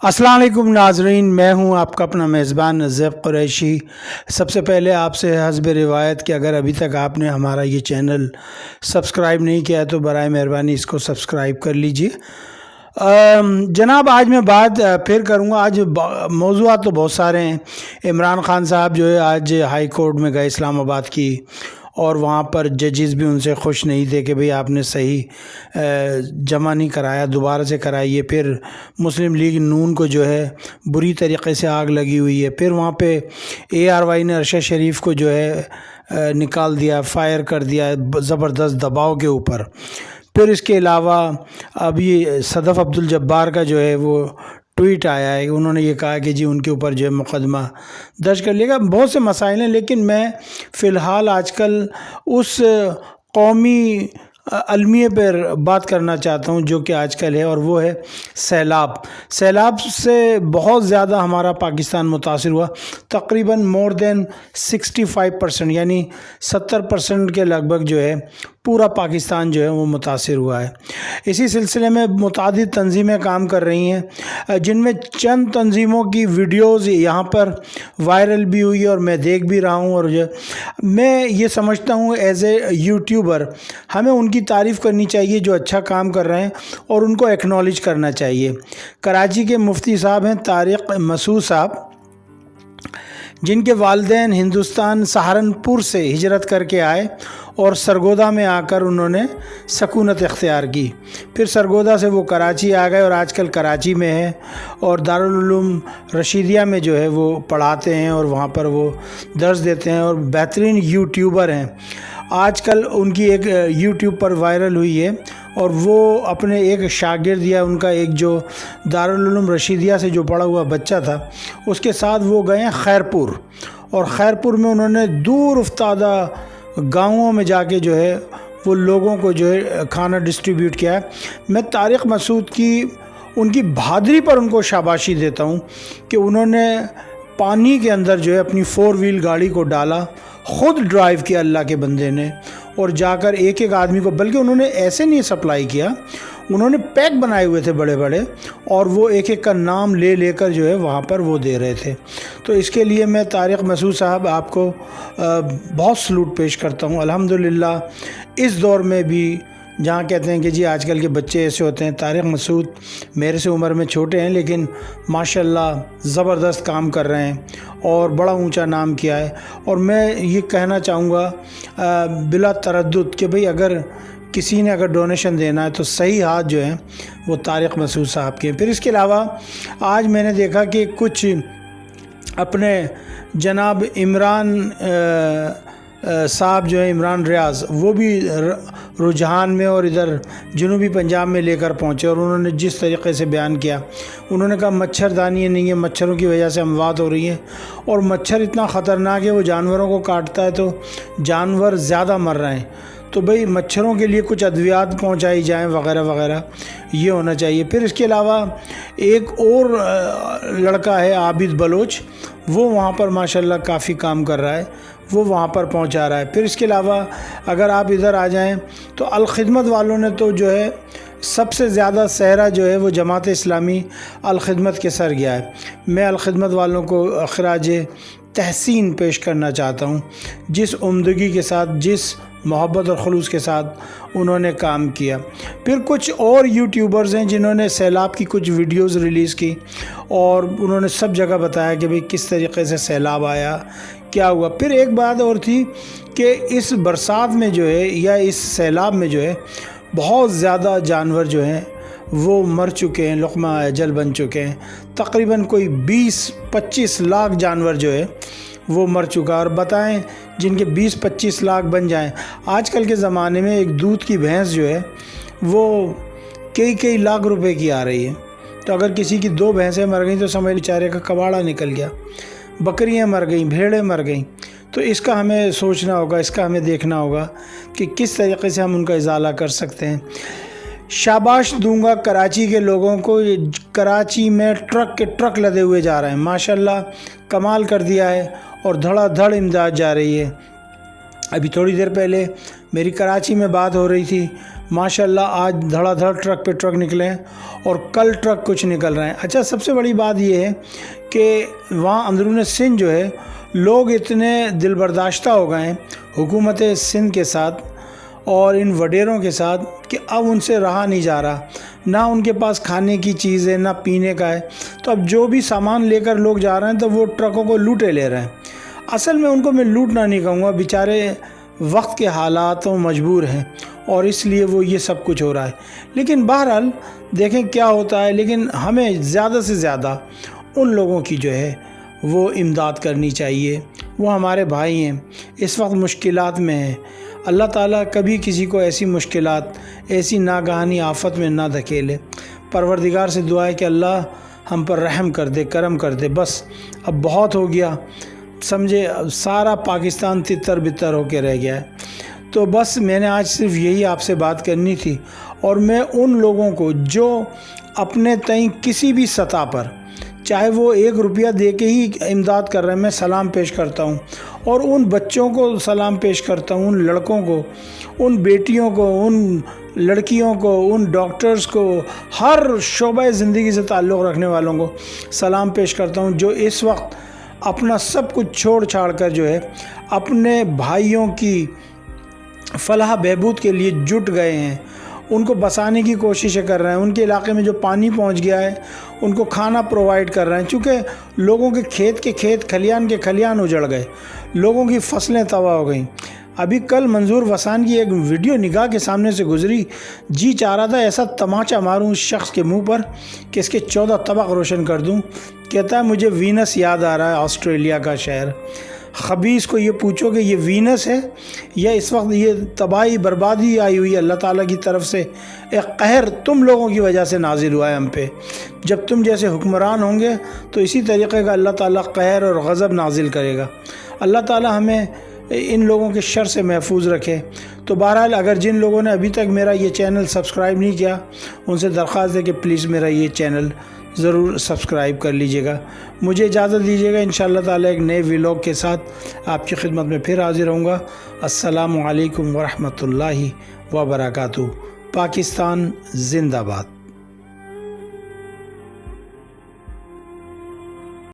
अस्सलाम वालेकुम नाज़रीन, मैं हूं आपका अपना मेज़बान नज़ीब कुरैशी। सबसे पहले आपसे हस्ब रिवायत कि अगर अभी तक आपने हमारा ये चैनल सब्सक्राइब नहीं किया है तो बराए मेहरबानी इसको सब्सक्राइब कर लीजिए। जनाब, आज मैं बात फिर करूंगा। आज मौज़ूआत तो बहुत सारे हैं। इमरान खान साहब जो है आज हाई कोर्ट में गए इस्लामाबाद की, और वहाँ पर जजेस भी उनसे खुश नहीं थे कि भाई आपने सही जमा नहीं कराया, दोबारा से कराइए। फिर मुस्लिम लीग नून को जो है बुरी तरीके से आग लगी हुई है। फिर वहाँ पे ARY ने अरशद शरीफ को जो है निकाल दिया, फायर कर दिया ज़बरदस्त दबाव के ऊपर। फिर इसके अलावा अभी सदफ़ अब्दुल जब्बार का जो है वो ट्वीट आया है, उन्होंने ये कहा कि जी उनके ऊपर जो है मुकदमा दर्ज कर लिया। बहुत से मसाइल हैं, लेकिन मैं फ़िलहाल आजकल उस कौमी अलमिए पर बात करना चाहता हूँ जो कि आजकल है, और वो है सैलाब। सैलाब से बहुत ज़्यादा हमारा पाकिस्तान मुतासिर हुआ। तकरीबन मोर देन 65% यानी 70% के लगभग जो है पूरा पाकिस्तान जो है वो मुतासिर हुआ है। इसी सिलसिले में मुतादिद तंजीमें काम कर रही हैं, जिनमें चंद तंजीमों की वीडियोज़ यहाँ पर वायरल भी हुई और मैं देख भी रहा हूँ। और मैं ये समझता हूँ एज़ ए यूट्यूबर हमें उनकी तारीफ़ करनी चाहिए जो अच्छा काम कर रहे हैं, और उनको एक्नॉलेज करना चाहिए। कराची के मुफ्ती साहब हैं तारिक मसूद साहब, जिनके वालिदैन हिंदुस्तान सहारनपुर से हिजरत करके आए और सरगोदा में आकर उन्होंने सकूनत इख्तियार की। फिर सरगोदा से वो कराची आ गए और आजकल कराची में है, और दारुल उलूम रशीदिया में जो है वो पढ़ाते हैं और वहाँ पर वो दर्स देते हैं, और बेहतरीन यूट्यूबर हैं। आजकल उनकी एक यूट्यूब पर वायरल हुई है, और वो अपने एक शागिर्द या उनका एक जो दारुल उलूम रशीदिया से जो पढ़ा हुआ बच्चा था उसके साथ वो गए हैं खैरपुर, और खैरपुर में उन्होंने दूर उफ्तादा गाँवों में जाके जो है वो लोगों को जो है खाना डिस्ट्रीब्यूट किया है। मैं तारिक मसूद की उनकी बहादुरी पर उनको शाबाशी देता हूँ कि उन्होंने पानी के अंदर जो है अपनी 4 व्हील गाड़ी को डाला, ख़ुद ड्राइव किया अल्लाह के बंदे ने, और जाकर एक एक आदमी को, बल्कि उन्होंने ऐसे नहीं सप्लाई किया, उन्होंने पैक बनाए हुए थे बड़े बड़े, और वो एक एक का नाम ले लेकर जो है वहाँ पर वो दे रहे थे। तो इसके लिए मैं तारिक मसूद साहब आपको बहुत सलूट पेश करता हूँ। अल्हम्दुलिल्लाह इस दौर में भी जहाँ कहते हैं कि जी आजकल के बच्चे ऐसे होते हैं, तारिक मसूद मेरे से उम्र में छोटे हैं लेकिन माशाल्लाह ज़बरदस्त काम कर रहे हैं और बड़ा ऊंचा नाम किया है। और मैं ये कहना चाहूँगा बिला तरद्दुद कि भाई अगर किसी ने अगर डोनेशन देना है तो सही हाथ जो है वो तारिक मसूद साहब के। फिर इसके अलावा आज मैंने देखा कि कुछ अपने जनाब इमरान साहब जो है, इमरान रियाज़, वो भी रुझान में और इधर जनूबी पंजाब में लेकर पहुँचे, और उन्होंने जिस तरीके से बयान किया, उन्होंने कहा मच्छरदानी नहीं है, मच्छरों की वजह से अमवात हो रही है, और मच्छर इतना ख़तरनाक है वो जानवरों को काटता है तो जानवर ज़्यादा मर रहे हैं, तो भाई मच्छरों के लिए कुछ अद्वियात पहुंचाई जाएं वगैरह वगैरह, ये होना चाहिए। फिर इसके अलावा एक और लड़का है आबिद बलोच, वो वहाँ पर माशाल्लाह काफ़ी काम कर रहा है, वो वहाँ पर पहुँचा रहा है। फिर इसके अलावा अगर आप इधर आ जाएं तो अल खिदमत वालों ने तो जो है सबसे ज़्यादा सहरा जो है वो जमात इस्लामी अल खिदमत के सर गया है। मैं अल खिदमत वालों को खराज तहसीन पेश करना चाहता हूँ, जिस उम्दगी के साथ, जिस मोहब्बत और खलूस के साथ उन्होंने काम किया। फिर कुछ और यूट्यूबर्स हैं जिन्होंने सैलाब की कुछ वीडियोस रिलीज़ की, और उन्होंने सब जगह बताया कि भाई किस तरीके से सैलाब आया, क्या हुआ। फिर एक बात और थी कि इस बरसात में जो है या इस सैलाब में जो है बहुत ज़्यादा जानवर जो हैं वो मर चुके हैं, लुक़मा अजल बन चुके हैं। तकरीबन कोई 20-25 लाख जानवर जो है वो मर चुका। और बताएं जिनके 20-25 लाख बन जाएं, आजकल के ज़माने में एक दूध की भैंस जो है वो कई लाख रुपए की आ रही है। तो अगर किसी की 2 भैंसें मर गई तो समझ बेचारे का कबाड़ा निकल गया, बकरियां मर गईं, भेड़ें मर गईं। तो इसका हमें सोचना होगा, इसका हमें देखना होगा कि किस तरीके से हम उनका इजाला कर सकते हैं। शाबाश दूंगा कराची के लोगों को, कराची में ट्रक के ट्रक लदे हुए जा रहे हैं, माशाल्लाह कमाल कर दिया है, और धड़ाधड़ इमदाद जा रही है। अभी थोड़ी देर पहले मेरी कराची में बात हो रही थी, माशाल्लाह आज धड़ाधड़ ट्रक पे ट्रक निकले हैं और कल ट्रक कुछ निकल रहे हैं। अच्छा, सबसे बड़ी बात ये है कि वहाँ अंदरून सिंध जो है लोग इतने दिल बर्दाश्ता हो गए हैं हुकूमत सिंध के साथ और इन वडेरों के साथ कि अब उनसे रहा नहीं जा रहा, ना उनके पास खाने की चीज़ है ना पीने का है। तो अब जो भी सामान लेकर लोग जा रहे हैं तो वो ट्रकों को लूटे ले रहे हैं। असल में उनको मैं लूटना नहीं कहूँगा, बेचारे वक्त के हालातों मजबूर हैं और इसलिए वो ये सब कुछ हो रहा है। लेकिन बहरहाल देखें क्या होता है। लेकिन हमें ज़्यादा से ज़्यादा उन लोगों की जो है वो इमदाद करनी चाहिए, वो हमारे भाई हैं, इस वक्त मुश्किलात में हैं। अल्लाह ताला कभी किसी को ऐसी मुश्किलात, ऐसी नागहानी आफत में ना धकेले। परवरदिगार से दुआ है कि अल्लाह हम पर रहम कर दे, करम कर दे। बस अब बहुत हो गया, समझे, सारा पाकिस्तान तितर बितर होके रह गया है। तो बस मैंने आज सिर्फ यही आपसे बात करनी थी। और मैं उन लोगों को जो अपने तय किसी भी सतह पर, चाहे वो 1 रुपया दे के ही इमदाद कर रहे हैं, मैं सलाम पेश करता हूँ। और उन बच्चों को सलाम पेश करता हूँ, उन लड़कों को, उन बेटियों को, उन लड़कियों को, उन डॉक्टर्स को, हर शोबे ज़िंदगी से ताल्लुक़ रखने वालों को सलाम पेश करता हूँ जो इस वक्त अपना सब कुछ छोड़ छाड़ कर जो है अपने भाइयों की फलाह बहबूद के लिए जुट गए हैं। उनको बसाने की कोशिशें कर रहे हैं, उनके इलाके में जो पानी पहुंच गया है उनको खाना प्रोवाइड कर रहे हैं। चूँकि लोगों के खेत, खलियान के खलियान उजड़ गए, लोगों की फसलें तबाह हो गई। अभी कल मंजूर वसान की एक वीडियो निगाह के सामने से गुजरी, जी चाह रहा था ऐसा तमाचा मारूं उस शख्स के मुंह पर कि इसके 14 तबक रोशन कर दूं। कहता है मुझे वीनस याद आ रहा है, ऑस्ट्रेलिया का शहर। खबीस को ये पूछो कि ये वीनस है या इस वक्त ये तबाही बर्बादी आई हुई है अल्लाह ताला की तरफ से, एक कहर तुम लोगों की वजह से नाजिल हुआ है हम पे। जब तुम जैसे हुक्मरान होंगे तो इसी तरीक़े का अल्लाह ताला कहर और गज़ब नाजिल करेगा। अल्लाह ताला हमें इन लोगों के शर से महफूज रखे। तो बहरहाल अगर जिन लोगों ने अभी तक मेरा ये चैनल सब्सक्राइब नहीं किया, उनसे दरख्वास्त है कि प्लीज़ मेरा ये चैनल ज़रूर सब्सक्राइब कर लीजिएगा। मुझे इजाज़त दीजिएगा, इंशाअल्लाह ताला एक नए व्लॉग के साथ आपकी खिदमत में फिर हाज़िर होऊंगा। अस्सलामु अलैकुम वरहमतुल्लाहि वबरकातुहू। पाकिस्तान ज़िंदाबाद।